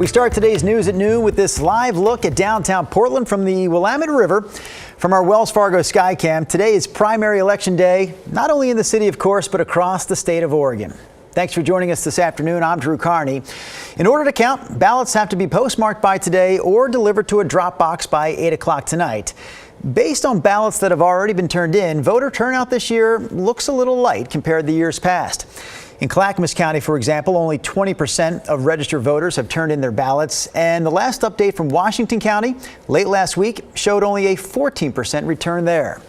We start today's news at noon with this live look at downtown Portland from the Willamette River from our Wells Fargo Skycam. Today is primary election day, not only in the city, of course, but across the state of Oregon. Thanks for joining us this afternoon. I'm Drew Carney. In order to count, ballots have to be postmarked by today or delivered to a drop box by 8 o'clock tonight. Based on ballots that have already been turned in, voter turnout this year looks a little light compared to years past. In Clackamas County, for example, only 20% of registered voters have turned in their ballots, and the last update from Washington County late last week showed only a 14% return there.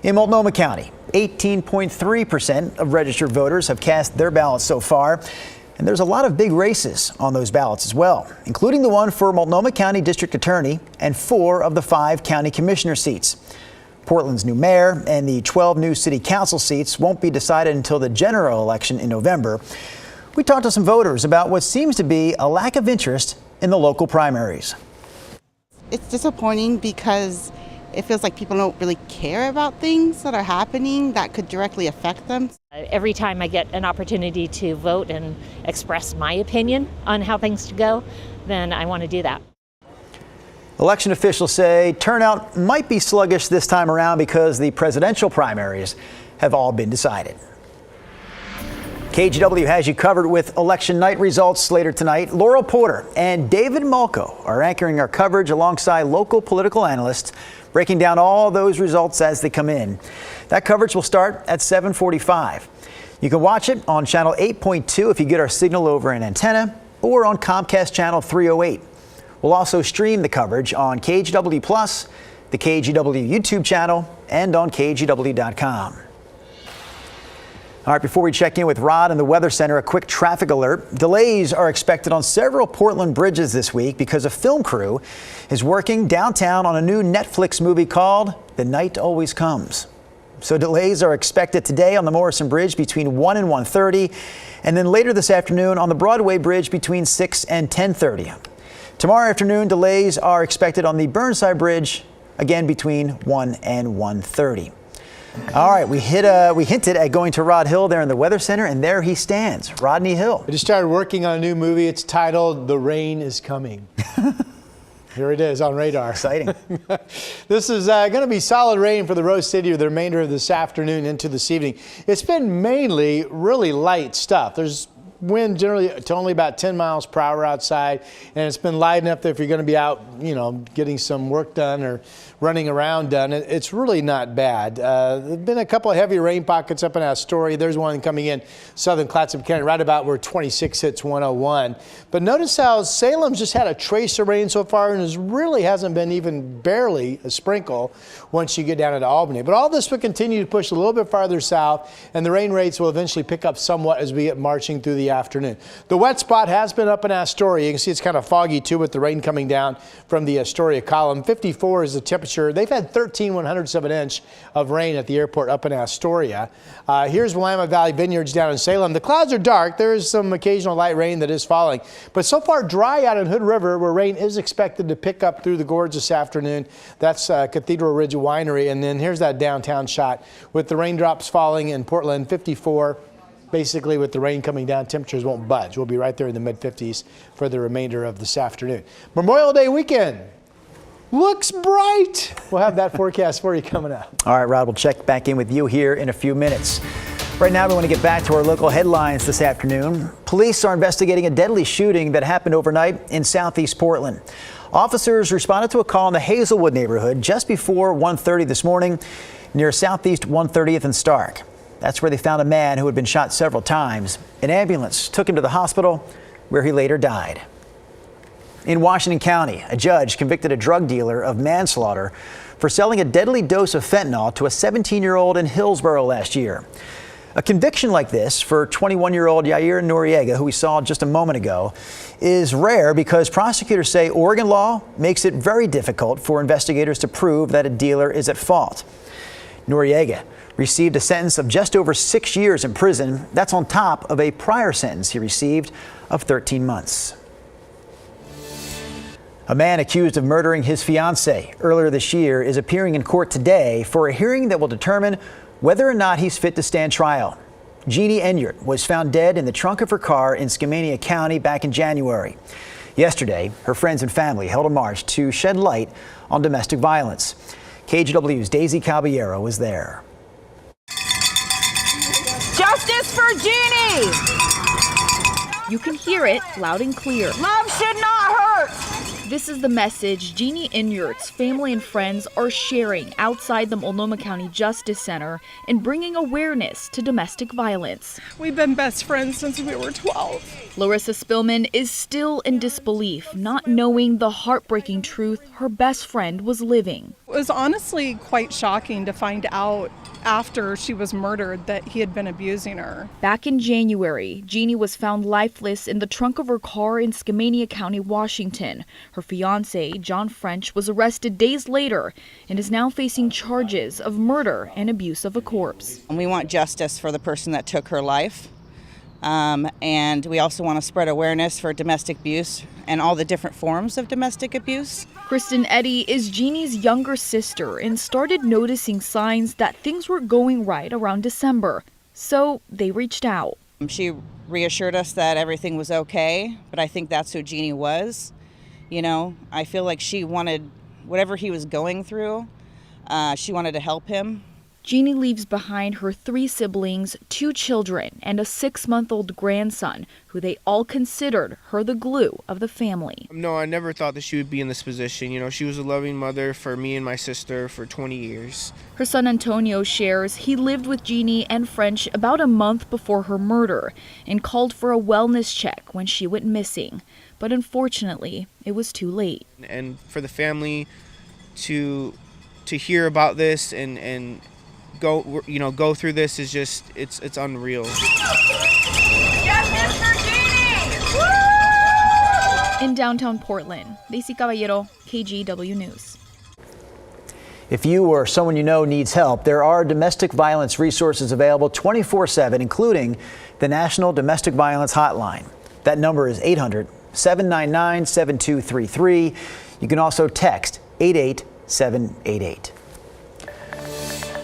In Multnomah County, 18.3% of registered voters have cast their ballots so far, and there's a lot of big races on those ballots as well, including the one for Multnomah County District Attorney and 4 of the 5 county commissioner seats. Portland's new mayor and the 12 new city council seats won't be decided until the general election in November. We talked to some voters about what seems to be a lack of interest in the local primaries. It's disappointing because it feels like people don't really care about things that are happening that could directly affect them. Every time I get an opportunity to vote and express my opinion on how things should go, then I want to do that. Election officials say turnout might be sluggish this time around because the presidential primaries have all been decided. KGW has you covered with election night results later tonight. Laurel Porter and David Malko are anchoring our coverage alongside local political analysts, breaking down all those results as they come in. That coverage will start at 7:45. You can watch it on channel 8.2 if you get our signal over an antenna, or on Comcast channel 308. We'll also stream the coverage on KGW Plus, the KGW YouTube channel, and on KGW.com. All right, before we check in with Rod in the Weather Center, a quick traffic alert. Delays are expected on several Portland bridges this week because a film crew is working downtown on a new Netflix movie called The Night Always Comes. So delays are expected today on the Morrison Bridge between 1 and 1:30, and then later this afternoon on the Broadway Bridge between 6 and 10:30. Tomorrow afternoon, delays are expected on the Burnside Bridge, again between 1 and 1:30. All right, we hinted at going to Rod Hill there in the Weather Center, and there he stands, Rodney Hill. I just started working on a new movie. It's titled The Rain is Coming. Here it is on radar. Exciting. This is going to be solid rain for the Rose City for the remainder of this afternoon into this evening. It's been mainly really light stuff. There's wind generally to only about 10 miles per hour outside, and it's been light enough that if you're going to be out, getting some work done or running around done, it's really not bad. There's been a couple of heavy rain pockets up in Astoria. There's one coming in southern Clatsop County, right about where 26 hits 101. But notice how Salem's just had a trace of rain so far, and it really hasn't been even barely a sprinkle once you get down into Albany. But all this will continue to push a little bit farther south, and the rain rates will eventually pick up somewhat as we get marching through the afternoon. The wet spot has been up in Astoria. You can see it's kind of foggy too with the rain coming down from the Astoria column. 54 is the temperature. They've had 13/100ths of an inch of rain at the airport up in Astoria. Here's Willamette Valley Vineyards down in Salem. The clouds are dark. There is some occasional light rain that is falling, but so far dry out in Hood River, where rain is expected to pick up through the gorge this afternoon. That's Cathedral Ridge Winery. And then here's that downtown shot with the raindrops falling in Portland. 54. Basically, with the rain coming down, temperatures won't budge. We'll be right there in the mid-50s for the remainder of this afternoon. Memorial Day weekend looks bright. We'll have that forecast for you coming up. All right, Rod, we'll check back in with you here in a few minutes. Right now, we want to get back to our local headlines this afternoon. Police are investigating a deadly shooting that happened overnight in southeast Portland. Officers responded to a call in the Hazelwood neighborhood just before 1:30 this morning near southeast 130th and Stark. That's where they found a man who had been shot several times. An ambulance took him to the hospital, where he later died. In Washington County, a judge convicted a drug dealer of manslaughter for selling a deadly dose of fentanyl to a 17-year-old in Hillsborough last year. A conviction like this for 21-year-old Yair Noriega, who we saw just a moment ago, is rare because prosecutors say Oregon law makes it very difficult for investigators to prove that a dealer is at fault. Noriega received a sentence of just over 6 years in prison. That's on top of a prior sentence he received of 13 months. A man accused of murdering his fiancée earlier this year is appearing in court today for a hearing that will determine whether or not he's fit to stand trial. Jeannie Enyart was found dead in the trunk of her car in Skamania County back in January. Yesterday, her friends and family held a march to shed light on domestic violence. KGW's Daisy Caballero was there. Justice for Jeannie! You can hear it loud and clear. Love should not hurt! This is the message Jeannie Inyurt's family and friends are sharing outside the Multnomah County Justice Center and bringing awareness to domestic violence. We've been best friends since we were 12. Larissa Spillman is still in disbelief, not knowing the heartbreaking truth her best friend was living. It was honestly quite shocking to find out after she was murdered that he had been abusing her. Back in January, Jeannie was found lifeless in the trunk of her car in Skamania County, Washington. Her fiancé, John French, was arrested days later and is now facing charges of murder and abuse of a corpse. We want justice for the person that took her life. And we also want to spread awareness for domestic abuse and all the different forms of domestic abuse. Kristen Eddy is Jeannie's younger sister and started noticing signs that things were going right around December. So they reached out. She reassured us that everything was okay, but I think that's who Jeannie was. You know, I feel like she wanted whatever he was going through, she wanted to help him. Jeannie leaves behind her 3 siblings, 2 children, and a 6-month-old grandson, who they all considered her the glue of the family. No, I never thought that she would be in this position. You know, she was a loving mother for me and my sister for 20 years. Her son Antonio shares he lived with Jeannie and French about a month before her murder and called for a wellness check when she went missing. But unfortunately, it was too late. And for the family to hear about this and go through this is just, it's unreal. Justice for Jeannie! In downtown Portland, Daisy Caballero, KGW News. If you or someone you know needs help, there are domestic violence resources available 24/7, including the National Domestic Violence Hotline. That number is 800-799-7233. You can also text 88788.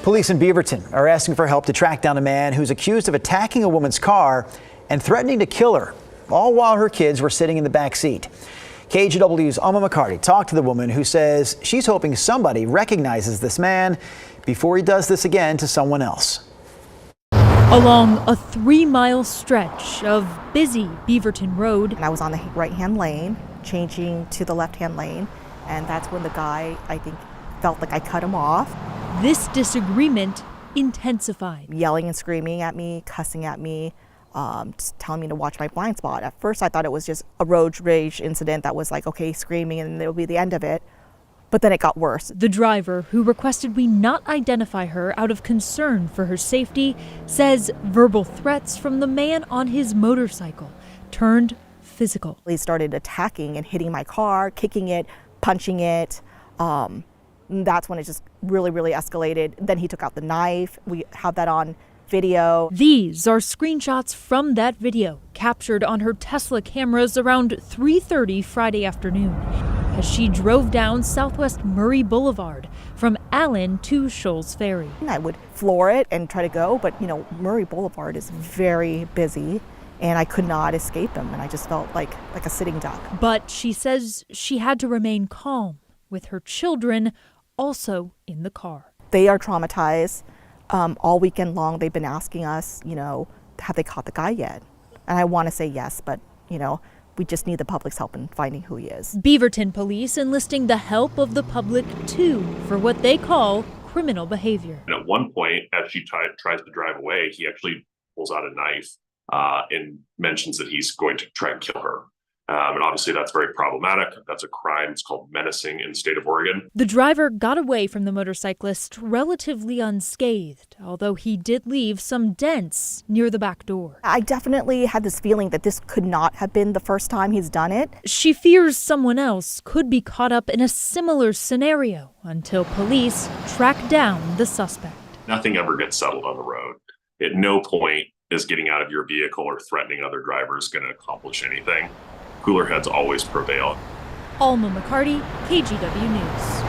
Police in Beaverton are asking for help to track down a man who's accused of attacking a woman's car and threatening to kill her, all while her kids were sitting in the back seat. KGW's Alma McCarty talked to the woman who says she's hoping somebody recognizes this man before he does this again to someone else. Along a 3-mile stretch of busy Beaverton Road. I was on the right-hand lane, changing to the left-hand lane, and that's when the guy, I think, felt like I cut him off. This disagreement intensified. Yelling and screaming at me, cussing at me, just telling me to watch my blind spot. At first I thought it was just a road rage incident that was like, okay, screaming and it'll be the end of it. But then it got worse. The driver, who requested we not identify her out of concern for her safety, says verbal threats from the man on his motorcycle turned physical. He started attacking and hitting my car, kicking it, punching it. That's when it just really escalated. Then he took out the knife. We have that on video. These are screenshots from that video captured on her Tesla cameras around 3:30 Friday afternoon as she drove down Southwest Murray Boulevard from Allen to Shoals Ferry. I would floor it and try to go, but Murray Boulevard is very busy and I could not escape him, and I just felt like a sitting duck. But she says she had to remain calm with her children also in the car. They are traumatized. All weekend long they've been asking us, have they caught the guy yet? And I want to say yes, but we just need the public's help in finding who he is. Beaverton police enlisting the help of the public too for what they call criminal behavior. And at one point, as she tries to drive away, he actually pulls out a knife and mentions that he's going to try and kill her. And obviously that's very problematic. That's a crime. It's called menacing in the state of Oregon. The driver got away from the motorcyclist relatively unscathed, although he did leave some dents near the back door. I definitely had this feeling that this could not have been the first time he's done it. She fears someone else could be caught up in a similar scenario until police track down the suspect. Nothing ever gets settled on the road. At no point is getting out of your vehicle or threatening other drivers going to accomplish anything. Cooler heads always prevail. Alma McCarty, KGW News.